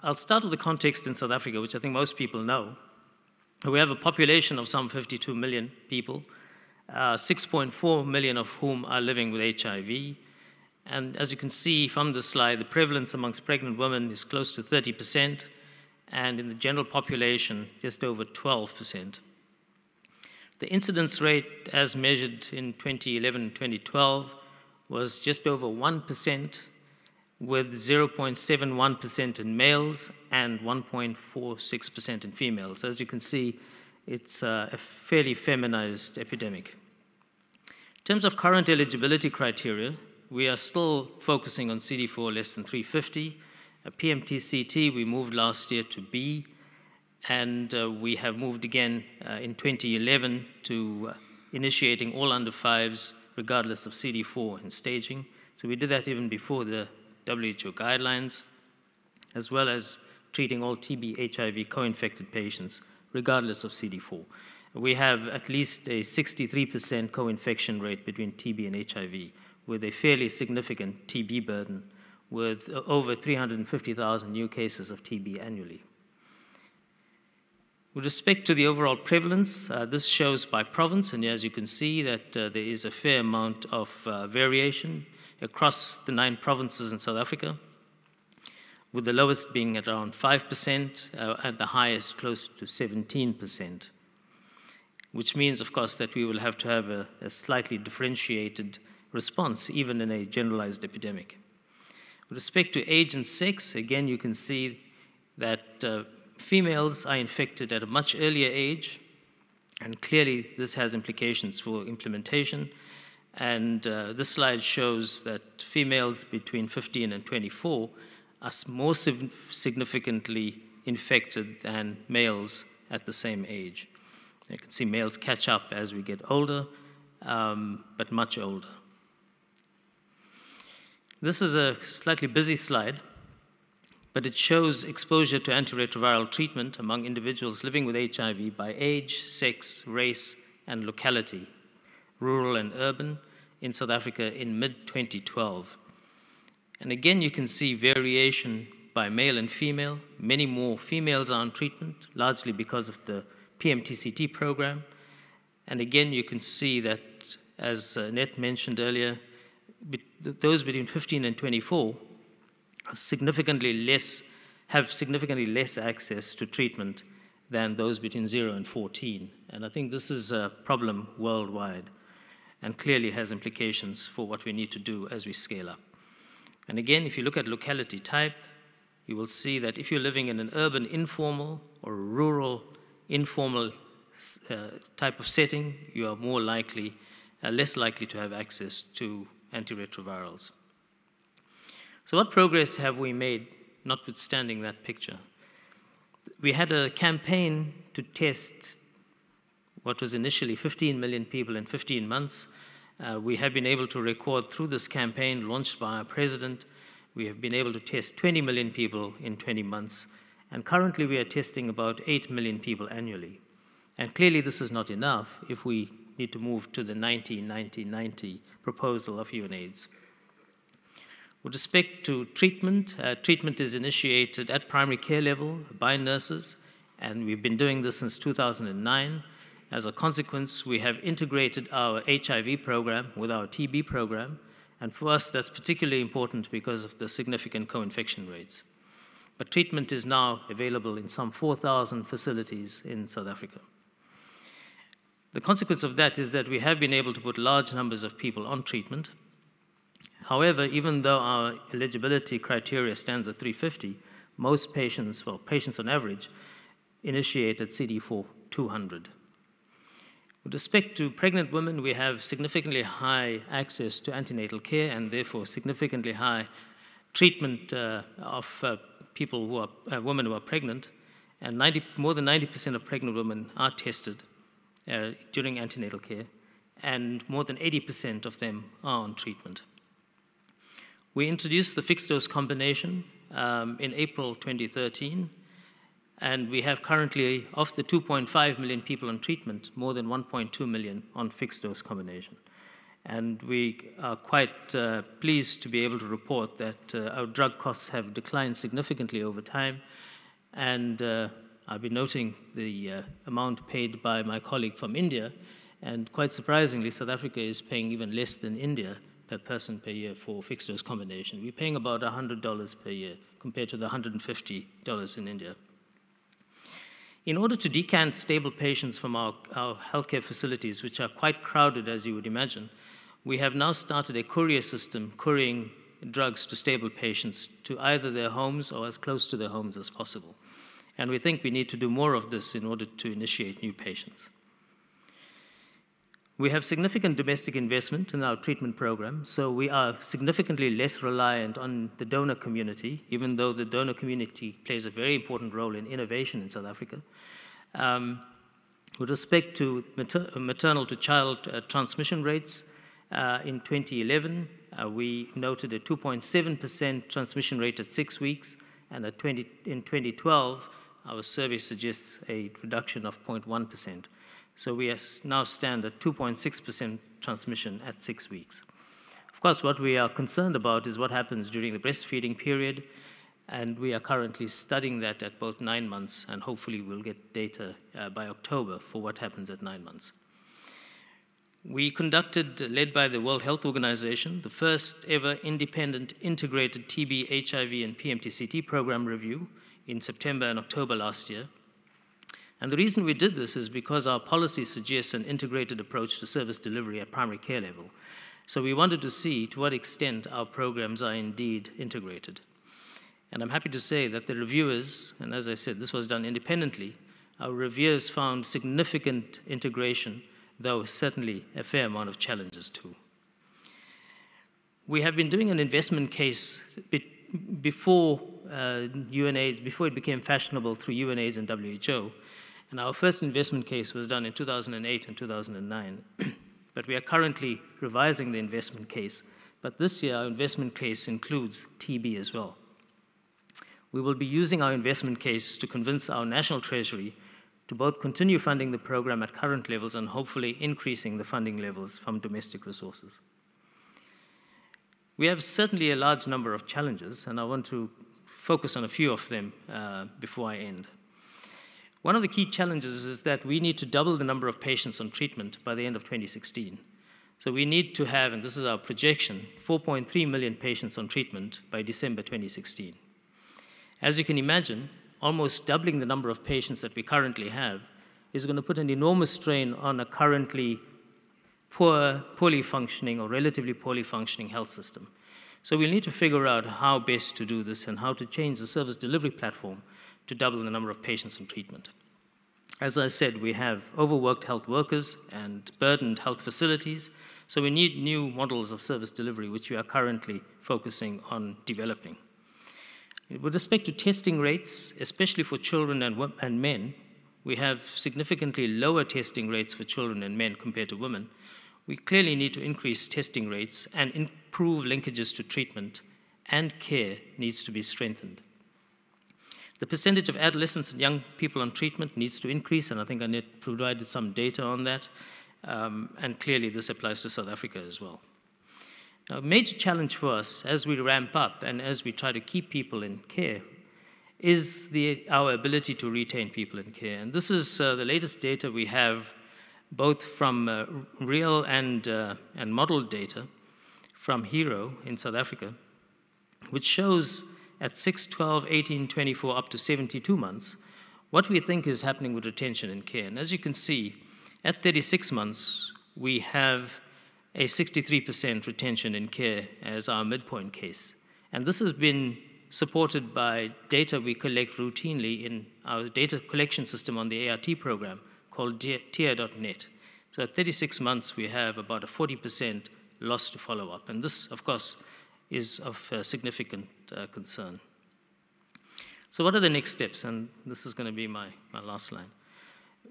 I'll start with the context in South Africa, which I think most people know. We have a population of some 52 million people, 6.4 million of whom are living with HIV. And as you can see from the slide, the prevalence amongst pregnant women is close to 30%, and in the general population, just over 12%. The incidence rate, as measured in 2011-2012, was just over 1%, with 0.71% in males and 1.46% in females. As you can see, it's a fairly feminized epidemic. In terms of current eligibility criteria, we are still focusing on CD4 less than 350. A PMT-CT, we moved last year to B, and we have moved again in 2011 to initiating all under 5s, regardless of CD4 and staging. So we did that even before the WHO guidelines, as well as treating all TB HIV co-infected patients, regardless of CD4. We have at least a 63% co-infection rate between TB and HIV, with a fairly significant TB burden, with over 350,000 new cases of TB annually. With respect to the overall prevalence, this shows by province, and as you can see that there is a fair amount of variation across the 9 provinces in South Africa, with the lowest being at around 5% and the highest close to 17%, which means, of course, that we will have to have a slightly differentiated response, even in a generalized epidemic. With respect to age and sex, again, you can see that females are infected at a much earlier age, and clearly this has implications for implementation. And this slide shows that females between 15 and 24 are more significantly infected than males at the same age. You can see males catch up as we get older, but much older. This is a slightly busy slide, but it shows exposure to antiretroviral treatment among individuals living with HIV by age, sex, race, and locality, rural and urban, in South Africa in mid-2012. And again, you can see variation by male and female. Many more females are on treatment, largely because of the PMT-CT program. And again, you can see that, as Annette mentioned earlier, those between 15 and 24 have significantly less access to treatment than those between 0 and 14. And I think this is a problem worldwide and clearly has implications for what we need to do as we scale up. And again, if you look at locality type, you will see that if you're living in an urban informal or rural informal type of setting, you are more likely, less likely to have access to antiretrovirals. So what progress have we made, notwithstanding that picture? We had a campaign to test what was initially 15 million people in 15 months. We have been able to record through this campaign launched by our president, we have been able to test 20 million people in 20 months. And currently we are testing about 8 million people annually. And clearly this is not enough if we need to move to the 90-90-90 proposal of UNAIDS. With respect to treatment, treatment is initiated at primary care level by nurses, and we've been doing this since 2009. As a consequence, we have integrated our HIV program with our TB program, and for us that's particularly important because of the significant co-infection rates. But treatment is now available in some 4,000 facilities in South Africa. The consequence of that is that we have been able to put large numbers of people on treatment. However, even though our eligibility criteria stands at 350, most patients, well, patients on average, initiate at CD4 200. With respect to pregnant women, we have significantly high access to antenatal care and therefore significantly high treatment of people who are women who are pregnant, and more than 90% of pregnant women are tested during antenatal care, and more than 80% of them are on treatment. We introduced the fixed dose combination in April 2013, and we have currently, of the 2.5 million people on treatment, more than 1.2 million on fixed dose combination. And we are quite pleased to be able to report that our drug costs have declined significantly over time. And I've been noting the amount paid by my colleague from India, and quite surprisingly, South Africa is paying even less than India per person per year for fixed dose combination. We're paying about $100 per year compared to the $150 in India. In order to decant stable patients from our healthcare facilities, which are quite crowded, as you would imagine, we have now started a courier system couriering drugs to stable patients to either their homes or as close to their homes as possible. And we think we need to do more of this in order to initiate new patients. We have significant domestic investment in our treatment program, so we are significantly less reliant on the donor community, even though the donor community plays a very important role in innovation in South Africa. With respect to maternal to child transmission rates, in 2011, we noted a 2.7% transmission rate at 6 weeks, and in 2012, our survey suggests a reduction of 0.1%. So we now stand at 2.6% transmission at 6 weeks. Of course, what we are concerned about is what happens during the breastfeeding period, and we are currently studying that at both 9 months, and hopefully we'll get data by October for what happens at 9 months. We conducted, led by the World Health Organization, the first ever independent integrated TB, HIV, and PMTCT program review in September and October last year. And the reason we did this is because our policy suggests an integrated approach to service delivery at primary care level. So we wanted to see to what extent our programs are indeed integrated. And I'm happy to say that the reviewers, and as I said, this was done independently, our reviewers found significant integration, though certainly a fair amount of challenges too. We have been doing an investment case before UNAIDS, before it became fashionable through UNAIDS and WHO. And our first investment case was done in 2008 and 2009. But we are currently revising the investment case. But this year, our investment case includes TB as well. We will be using our investment case to convince our national treasury to both continue funding the program at current levels and hopefully increasing the funding levels from domestic resources. We have certainly a large number of challenges, and I want to focus on a few of them before I end. One of the key challenges is that we need to double the number of patients on treatment by the end of 2016. So we need to have, and this is our projection, 4.3 million patients on treatment by December 2016. As you can imagine, almost doubling the number of patients that we currently have is going to put an enormous strain on a currently poorly functioning or relatively poorly functioning health system. So we'll need to figure out how best to do this and how to change the service delivery platform to double the number of patients in treatment. As I said, we have overworked health workers and burdened health facilities, so we need new models of service delivery, which we are currently focusing on developing. With respect to testing rates, especially for children and men, we have significantly lower testing rates for children and men compared to women. We clearly need to increase testing rates and improve linkages to treatment, and care needs to be strengthened. The percentage of adolescents and young people on treatment needs to increase, and I think Annette provided some data on that, and clearly this applies to South Africa as well. Now, a major challenge for us as we ramp up and as we try to keep people in care is our ability to retain people in care. And this is the latest data we have, both from real and modeled data from HERO in South Africa, which shows at 6, 12, 18, 24, up to 72 months, what we think is happening with retention in care. And as you can see, at 36 months, we have a 63% retention in care as our midpoint case. And this has been supported by data we collect routinely in our data collection system on the ART program called TIA.net. So at 36 months, we have about a 40% loss to follow-up. And this, of course, is of significant concern. So what are the next steps? And this is going to be my last slide.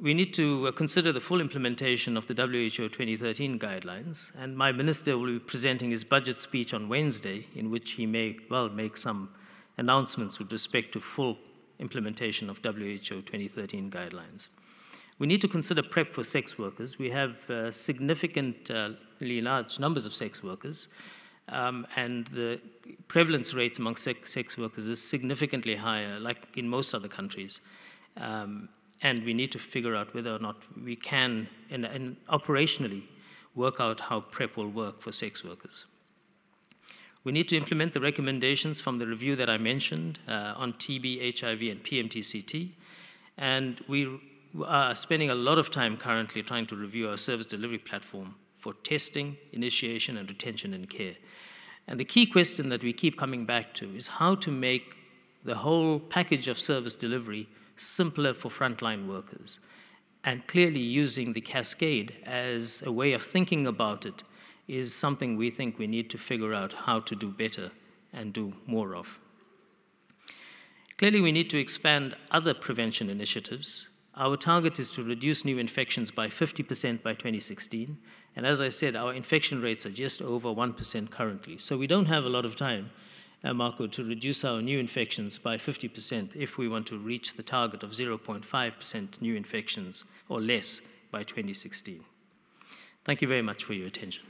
We need to consider the full implementation of the WHO 2013 guidelines, and my minister will be presenting his budget speech on Wednesday, in which he may well make some announcements with respect to full implementation of WHO 2013 guidelines. We need to consider PrEP for sex workers. We have significantly large numbers of sex workers, and the prevalence rates among sex workers is significantly higher, like in most other countries. And we need to figure out whether or not we can, and operationally, work out how PrEP will work for sex workers. We need to implement the recommendations from the review that I mentioned on TB, HIV, and PMTCT. And we are spending a lot of time currently trying to review our service delivery platform for testing, initiation, and retention in care. And the key question that we keep coming back to is how to make the whole package of service delivery simpler for frontline workers. And clearly using the cascade as a way of thinking about it is something we think we need to figure out how to do better and do more of. Clearly, we need to expand other prevention initiatives. Our target is to reduce new infections by 50% by 2016. And as I said, our infection rates are just over 1% currently. So we don't have a lot of time, Marco, to reduce our new infections by 50% if we want to reach the target of 0.5% new infections or less by 2016. Thank you very much for your attention.